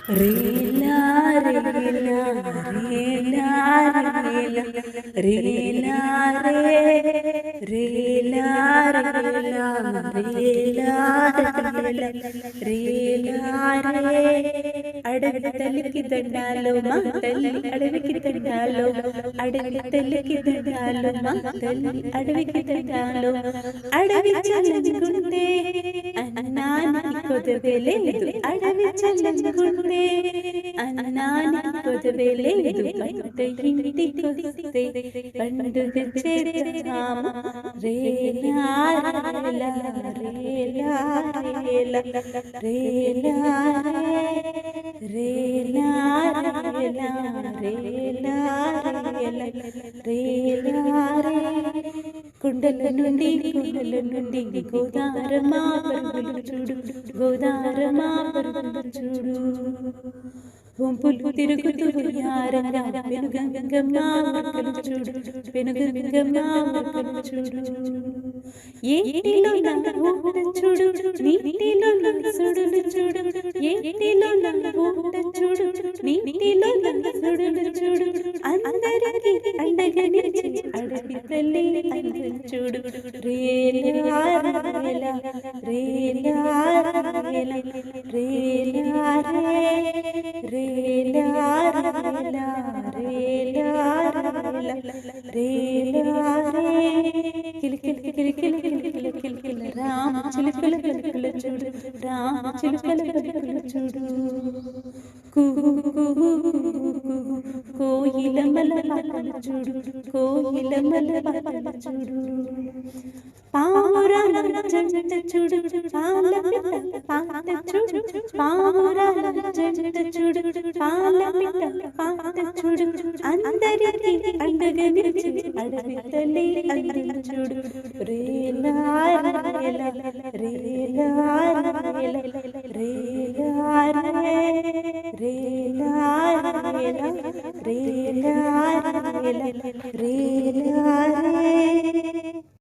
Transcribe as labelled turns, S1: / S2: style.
S1: రేలా రేలా రేలా రేలా రేలా రేలా రేలా రేలా రే అడవి తల్లికి దండాలు మా తల్లి అడవికి దండాలు అడవి తల్లికి దండాలు మా తల్లి అడవికి దండాలు అడవి చల్లంగుంటే అన్నానికి కొదవే లేదు అడవి చల్లంగుంటే అన్నానికి కొదవే లేదు పంట ఇంటికొస్తే పండుగ చేద్దామ రేలా రేలా రేలా రేలా రేలా రేలా రేలా రేలా రేలా రే కుండల నుండి గోదారమా పరుగులు చూడు గోదారమా పరుగులు చూడు వంపులు తిరుగుతూ యారంగా పెనుగంగమ్మ మక్కలు చూడు పెనుగంగమ్మ మక్కలు చూడు ఏటిలో నన్ను ఊట చూడు నీటిలో నన్ను సుడులు చూడు ఏటిలో నన్ను ఊట చూడు నీటిలో నన్ను సుడులు చూడు అందరికీ అండగా నిలిచి అడవి తల్లి అందరు చూడు రేలా రేలా రేలా రేలా రేలా రేలా రేలా రేలా రేలా రే కిలికిలి కిలికిలి కిలికిలి కిలికిలి రామ చిలుకల పలుకుల చూడు రామ చిలుకల పలుకుల చూడు కుహు కుహు కుహు కోయిలమ్మల పాటలు చూడు కోయిలమ్మల పాటలు చూడు పావురాల జంట చూడు పాల పిట్ట పాట చూడు పావురాల జంట చూడు పాల పిట్ట పాట చూడు అందరికీ అండగా నిలిచి అడవి తల్లి అందరు చూడు రేలా రేలా రేలా రేలా రేలా రేలా రేలా రేలా రేలా రేలా